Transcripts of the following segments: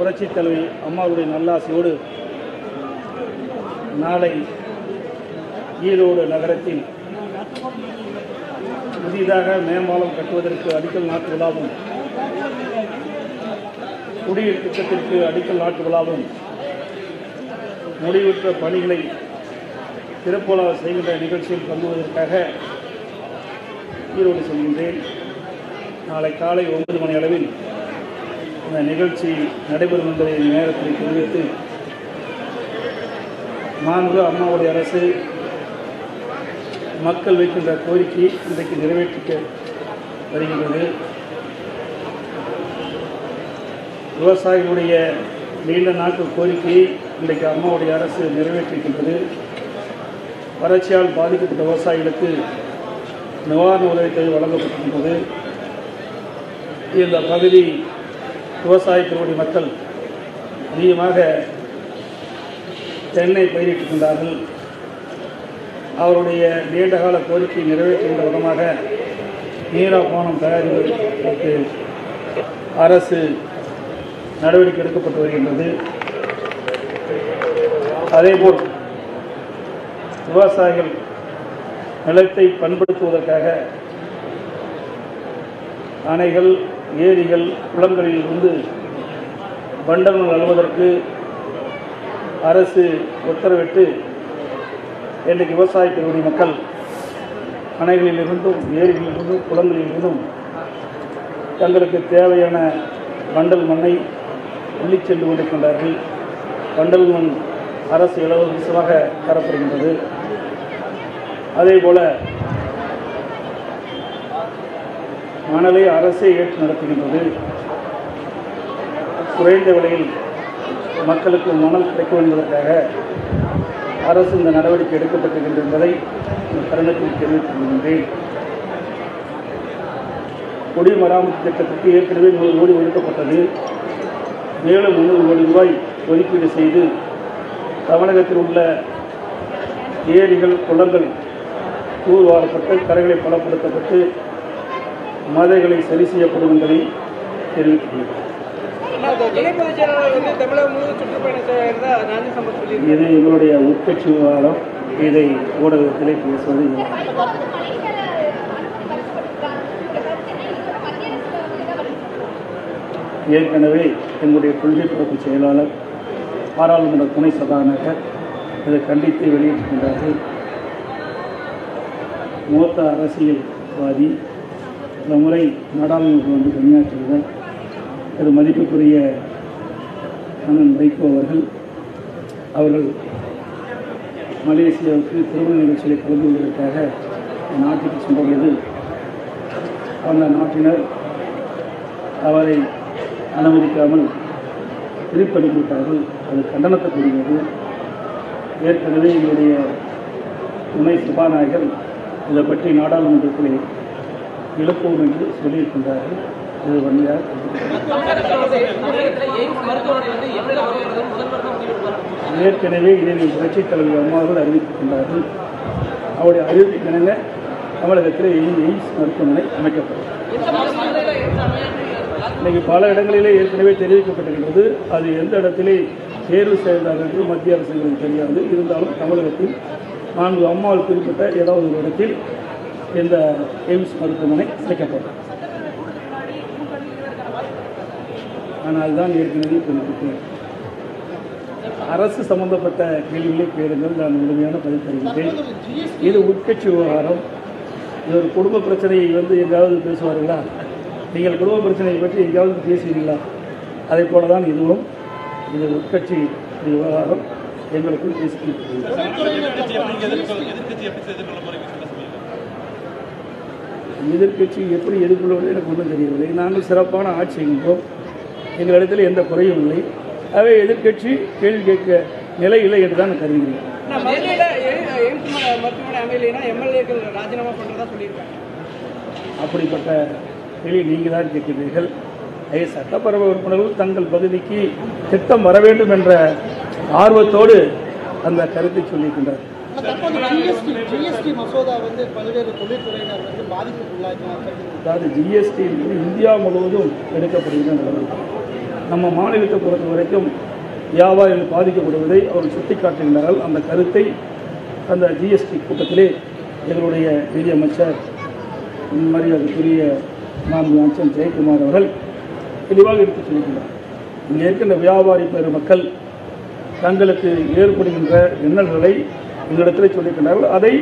புரட்சித் தலைவி அம்மாவுடைய நல்லாசியோடு நாளை ஈரோடு நகரத்தில் புதிதாக மேம்பாலம் கட்டுவதற்கு அடிக்கல் நாட்டு விழாவும் குடிநீர் திட்டத்திற்கு அடிக்கல் நாட்டு விழாவும் முடிவுற்ற பணிகளை சிறப்பாக செய்கின்ற நிகழ்ச்சியில் பங்குவதற்காக ஈரோடு செல்கின்றேன். நாளை காலை 9 மணி அளவில் இந்த நிகழ்ச்சி நடைபெறும் என்பதை நேரத்தில் தெரிவித்து, மாண்பு அம்மாவுடைய அரசு மக்கள் வைக்கின்ற கோரிக்கையை இன்றைக்கு நிறைவேற்றிக்க வருகின்றது. விவசாயிகளுடைய நீண்ட நாட்கள் கோரிக்கையை இன்றைக்கு அம்மாவுடைய அரசு நிறைவேற்றிருக்கின்றது. வறட்சியால் பாதிக்கப்பட்ட விவசாயிகளுக்கு நிவாரண உதவித்தொகை வழங்கப்பட்டிருக்கின்றது. இந்த பகுதி விவசாயத்தினுடைய மக்கள் அதிகமாக தென்னை பயிரிட்டிருக்கின்றார்கள். அவருடைய நீண்டகால கோரிக்கை நிறைவேற்றுகின்ற விதமாக நீராப்பானம் தயாரிப்பதற்கு அரசு நடவடிக்கை எடுக்கப்பட்டு வருகின்றது. அதேபோல் விவசாயிகள் நிலத்தை பண்படுத்துவதற்காக அணைகள், ஏரிகள், குளங்களில் இருந்து பண்டங்கள் அழுவதற்கு அரசு உத்தரவிட்டு இன்றைக்கு விவசாயத்தினுடைய மக்கள் அணைகளிலிருந்தும், ஏரிகளிலிருந்தும், குளங்களிலிருந்தும் தங்களுக்கு தேவையான வண்டல் மண்ணை அள்ளிச் சென்று கொண்டிருக்கின்றார்கள். வண்டல் மண் அரசு இலவசமாக தரப்படுகின்றது. அதேபோல மணலை அரசே ஏற்று நடத்துகின்றது. குறைந்த விலையில் மக்களுக்கு மணல் கிடைக்க என்பதற்காக அரசு இந்த நடவடிக்கை எடுக்கப்பட்டிருக்கின்ற என்பதை இந்த தருணத்தில் தெரிவித்துக் கொள்கின்றேன். குடிமராமத்து திட்டத்திற்கு ஏற்கனவே 100 கோடி ஒதுக்கப்பட்டது. மேலும் 300 கோடி ரூபாய் ஒதுக்கீடு செய்து தமிழகத்தில் உள்ள ஏரிகள், குளங்கள் தூர்வாரப்பட்டு கரைகளை பலப்படுத்தப்பட்டு மதைகளை சரி செய்யப்படும் என்பதை தெரிவித்துள்ளது. இது எங்களுடைய உட்கட்சி விவகாரம். இதை ஊடகத்திலே பேசுவது ஏற்கனவே எங்களுடைய கொள்கை பரப்பு செயலாளர், பாராளுமன்ற துணை சபாநாயகர் இதை கண்டித்து வெளியிட்டிருக்கின்றார்கள். மூத்த அரசியல்வாதி இந்த முறை நாடாளுமன்றம் வந்து பணியாற்றுகிறார். இது மதிப்புக்குரிய அண்ணன் வைகோ அவர்கள் மலேசியாவுக்கு திருமண நிகழ்ச்சியை கலந்து கொள்வதற்காக நாட்டுக்கு சென்றபொழுது அந்த நாட்டினர் அவரை அனுமதிக்காமல் திருப்பி அனுப்பிவிட்டார்கள். அது கண்டனத்துக்குரியது. ஏற்கனவே எங்களுடைய துணை சபாநாயகர் இதை பற்றி நாடாளுமன்றத்தில் எழுப்புவோம் என்று சொல்லியிருக்கின்றார்கள். இது வன்மையாக ஏற்கனவே இதை புரட்சித் தலைவர் அம்மாவோடு அறிவித்திருக்கின்றார்கள். அவருடைய அறிவிப்பினங்க தமிழகத்தில் எய்ம்ஸ் மருத்துவமனை அமைக்கப்படும். இன்றைக்கு பல இடங்களிலே ஏற்கனவே தெரிவிக்கப்பட்டிருக்கிறது. அது எந்த இடத்திலே தேர்வு செய்தார்கள் என்று மத்திய அரசுகளுக்கு தெரியாது. இருந்தாலும் தமிழகத்தில் 4 அம்மாவில் குறிப்பிட்ட ஏதாவது ஒரு இடத்தில் இந்த எய்ம்ஸ் மருத்துவமனை அமைக்கப்படும். ஆனால் தான் ஏற்கனவே குறிப்பிட்டேன். அரசு சம்பந்தப்பட்ட கேள்விகளை கேளுங்கள், நான் முழுமையான பதில் தருகின்றேன். இது உட்கட்சி விவகாரம். இது ஒரு குடும்ப பிரச்சனையை எங்காவது பேசுவார்களா? நீங்கள் குடும்ப பிரச்சனையை பற்றி எங்கேயாவது பேசுவீங்களா? அதை போல தான் இதுவும். இது உட்கட்சி விவகாரம். எங்களுக்குள் பேசிக்கிட்டு எதிர்கட்சி எப்படி எதிர்கொள்வது எனக்கு ஒன்றும் தெரியவில்லை. நாங்கள் சிறப்பான ஆட்சி செய்கின்றோம். எங்களிடத்தில் எந்த குறையும் இல்லை. அவை எதிர்கட்சி கேள்வி கேட்க நிலை இல்லை என்று தான் கருதுகிறேன். அப்படிப்பட்ட கேள்வி நீங்கள் தான் கேட்கிறீர்கள். சட்டப்பேரவை உறுப்பினர்கள் தங்கள் பகுதிக்கு திட்டம் வர வேண்டும் என்ற ஆர்வத்தோடு அந்த கருத்தை சொல்லியிருக்கின்றார். அதாவது ஜிஎஸ்டி இந்தியா முழுவதும் எடுக்கப்படுகிற நடவடிக்கை. நம்ம மாநிலத்தை பொறுத்த வரைக்கும் வியாபாரிகள் பாதிக்கப்படுவதை அவர்கள் சுட்டிக்காட்டுகின்றார்கள். அந்த கருத்தை அந்த ஜிஎஸ்டி கூட்டத்திலே எங்களுடைய நிதியமைச்சர் மரியாதைக்குரிய அமைச்சர் ஜெயக்குமார் அவர்கள் தெளிவாக எடுத்துச் சொல்கின்றார். இங்கே இருக்கின்ற வியாபாரி பெருமக்கள் தங்களுக்கு ஏற்படுகின்ற இன்னல்களை எங்களிடத்தில் சொல்லியிருக்கின்றார்கள். அதை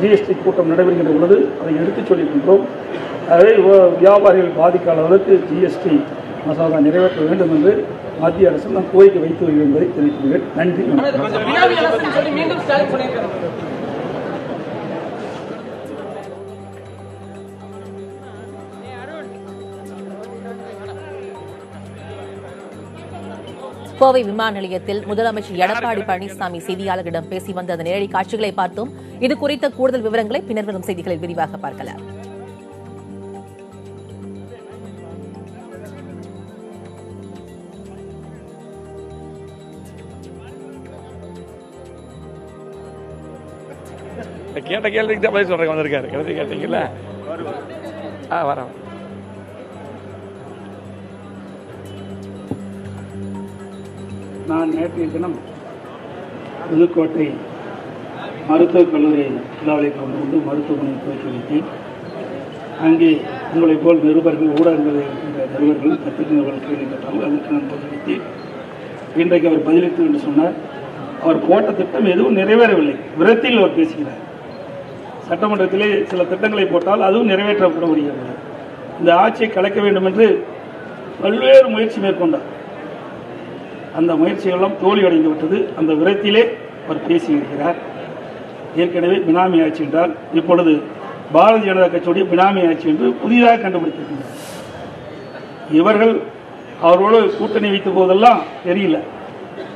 ஜிஎஸ்டி கூட்டம் நடைபெறுகின்ற பொழுது அதை எடுத்துச் சொல்லியிருக்கின்றோம். அதை வியாபாரிகள் பாதிக்காத அளவுக்கு ஜிஎஸ்டி மசோதா நிறைவேற்ற வேண்டும் என்று மத்திய அரசு நான் கோரிக்கை வைத்து வருகிறேன் என்பதை தெரிவித்துள்ளேன். நன்றி. கோவை விமான நிலையத்தில் முதலமைச்சர் எடப்பாடி பழனிசாமி செய்தியாளர்களிடம் பேசி வந்த அந்த நேரடி காட்சிகளை பார்த்தோம். இது குறித்த கூடுதல் விவரங்களை பின்னர் வரும் செய்திகளில் விரிவாக பார்க்கலாம். கேட்ட கேள்விக்கு தான் பதில் சொல்றேன். வந்திருக்காரு கேள்வி கேட்டீங்கல்ல, வரோம். நான் நேற்றைய தினம் புதுக்கோட்டை மருத்துவக் கல்லூரி விழாவை கொண்டு மருத்துவமனை துவக்கி வைத்தேன். அங்கே உங்களைப் போல் நிருபர்கள், ஊடகங்கள் இருக்கின்ற நிருபர்கள், பத்திரிகை நிருபர்கள் கேள்வி கேட்டார்கள். அதற்கு நான் பதிலளித்தேன். இன்றைக்கு அவர் பதிலளித்து என்று சொன்னார். அவர் போட்ட திட்டம் எதுவும் நிறைவேறவில்லை. விரத்தில் அவர் பேசுகிறார். சட்டமன்றத்திலே சில திட்டங்களை போட்டால் அதுவும் நிறைவேற்றப்பட முடியாது. இந்த ஆட்சியை கலைக்க வேண்டும் என்று பல்வேறு முயற்சி மேற்கொண்டார். அந்த முயற்சிகளெல்லாம் தோல்வியடைந்து விட்டது. அந்த விரத்திலே அவர் பேசி வருகிறார். ஏற்கனவே பினாமி ஆட்சி என்றால் இப்பொழுது பாரதிய ஜனதா கட்சியுடைய பினாமி ஆட்சி என்று புதிதாக கண்டுபிடித்திருக்கிறார். இவர்கள் அவரோடு கூட்டணி வைத்த போதெல்லாம் தெரியல.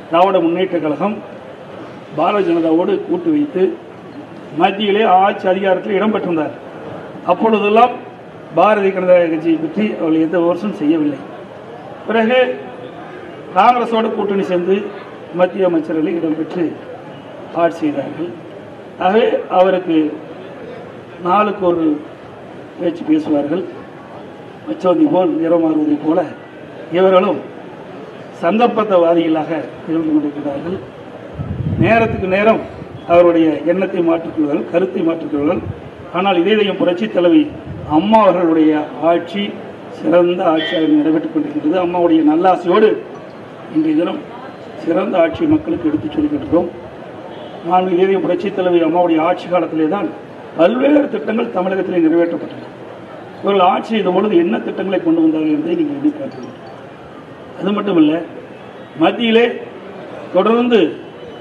திராவிட முன்னேற்ற கழகம் பாரதிய ஜனதாவோடு கூட்டு வைத்து மத்தியிலே ஆட்சி அதிகாரத்தில் இடம்பெற்றிருந்தார். அப்பொழுதெல்லாம் பாரதிய ஜனதா கட்சியை பற்றி அவர்கள் எந்த விமர்சனம் செய்யவில்லை. பிறகு காங்கிரஸோடு கூட்டணி சேர்ந்து மத்திய அமைச்சர்களை இடம்பெற்று ஆட்சி செய்தார்கள். ஆகவே அவருக்கு நாளுக்கு ஒரு பேச்சு பேசுவார்கள். பச்சோந்தி போல் நிறமாறுவதை போல இவர்களும் சந்தர்ப்பத்தவாதிகளாக இருந்து கொண்டிருக்கிறார்கள். நேரத்துக்கு நேரம் அவருடைய எண்ணத்தை மாற்றிக்கொள்வார்கள், கருத்தை மாற்றிக்கொள்வார்கள். ஆனால் இதயம் புரட்சி தலைவி அம்மா அவர்களுடைய ஆட்சி சிறந்த ஆட்சியாக நடைபெற்றுக் கொண்டிருக்கிறது. அம்மாவுடைய நல்லாசையோடு இன்றைய தினம் சிறந்த ஆட்சி மக்களுக்கு எடுத்துச் சொல்கின்றோம். நான் இதயம் புரட்சி தலைவி அம்மாவுடைய ஆட்சி காலத்திலே தான் பல்வேறு திட்டங்கள் தமிழகத்திலே நிறைவேற்றப்பட்டன. இவர்கள் ஆட்சி செய்த பொழுது என்ன திட்டங்களை கொண்டு வந்தார்கள் என்பதை நீங்கள் எண்ணி பார்க்கிறீர்கள். அது மட்டுமல்ல, மத்தியிலே தொடர்ந்து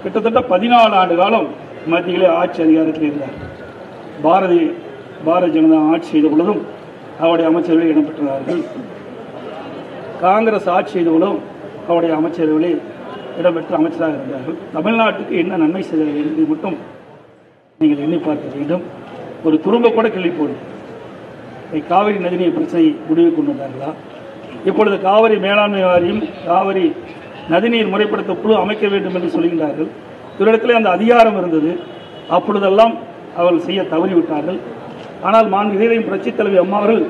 கிட்டத்தட்ட 14 ஆண்டு காலம் மத்தியிலே ஆட்சி அதிகாரத்தில் இருந்தார். பாரதிய ஜனதா ஆட்சி செய்த பொழுதும் அவருடைய அமைச்சர்கள் இடம்பெற்றார்கள். காங்கிரஸ் ஆட்சி செய்த பொழுதும் அவருடைய அமைச்சர்களில் இடம்பெற்ற அமைச்சராக இருந்தார்கள். தமிழ்நாட்டுக்கு என்ன நன்மை செய்தார்கள் என்பதை மட்டும் நீங்கள் எண்ணி பார்க்க வேண்டும். ஒரு துரும்ப கூட கிள்ளி போடும். காவிரி நதிநீர் பிரச்சனை முடிவு கொண்டு வந்தார்களா? இப்பொழுது காவிரி மேலாண்மை வாரியம், காவிரி நதிநீர் முறைப்படுத்த குழு அமைக்க வேண்டும் என்று சொல்கின்றார்கள். இவரிடத்திலே அந்த அதிகாரம் இருந்தது. அப்பொழுதெல்லாம் அவர்கள் செய்ய தவறிவிட்டார்கள். ஆனால் இதயம் புரட்சித் தலைவி அம்மா அவர்கள்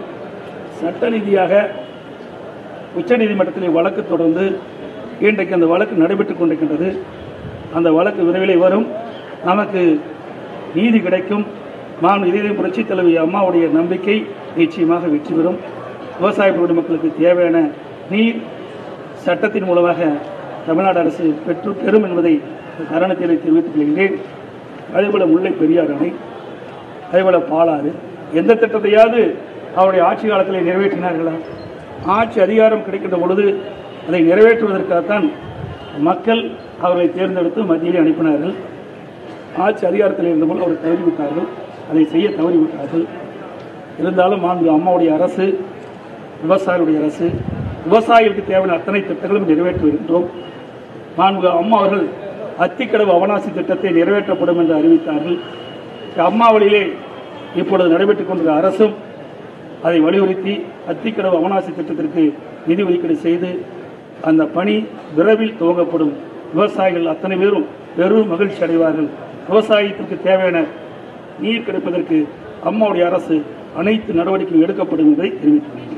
சட்ட ரீதியாக உச்சநீதிமன்றத்திலே வழக்கு தொடர்ந்து இன்றைக்கு அந்த வழக்கு நடைபெற்றுக் கொண்டிருக்கின்றது. அந்த வழக்கு விரைவிலே வரும். நமக்கு நீதி கிடைக்கும். இதயம் புரட்சித் தலைவி அம்மாவுடைய நம்பிக்கை நிச்சயமாக வெற்றி பெறும். விவசாய குடிமக்களுக்கு தேவையான நீர் சட்டத்தின் மூலமாக தமிழ்நாடு அரசு பெறும் என்பதை தருணத்திலே தெரிவித்துக் கொள்கின்றேன். அதேபோல முல்லை பெரியார் அணை, அதேபோல பாலாறு, எந்த திட்டத்தையாவது அவருடைய ஆட்சி காலத்தில் நிறைவேற்றினார்களா? ஆட்சி அதிகாரம் கிடைக்கின்ற பொழுது அதை நிறைவேற்றுவதற்காகத்தான் மக்கள் அவர்களை தேர்ந்தெடுத்து மத்தியிலே அனுப்பினார்கள். ஆட்சி அதிகாரத்தில் இருந்தபோது அவர்கள் தவறிவிட்டார்கள், அதை செய்ய தவறிவிட்டார்கள். இருந்தாலும் அம்மாவுடைய அரசு விவசாயிகளுடைய அரசு. விவசாயிகளுக்கு தேவையான அத்தனை திட்டங்களும் நிறைவேற்றி வருகின்றோம். அம்மா அவர்கள் அத்திக்கடவு அவனாசி திட்டத்தை நிறைவேற்றப்படும் என்று அறிவித்தார்கள். அம்மாவளியிலே இப்பொழுது நடைபெற்றுக் கொண்டிருக்கிற அரசும் அதை வலியுறுத்தி அத்திக்கடவு அவனாசி திட்டத்திற்கு நிதி ஒதுக்கீடு செய்து அந்த பணி விரைவில் துவங்கப்படும். விவசாயிகள் அத்தனை பேரும் பெரும் மகிழ்ச்சி அடைவார்கள். விவசாயத்திற்கு தேவையான நீர் கிடைப்பதற்கு அம்மாவுடைய அரசு அனைத்து நடவடிக்கைகளும் எடுக்கப்படும் என்பதை தெரிவித்துள்ளது.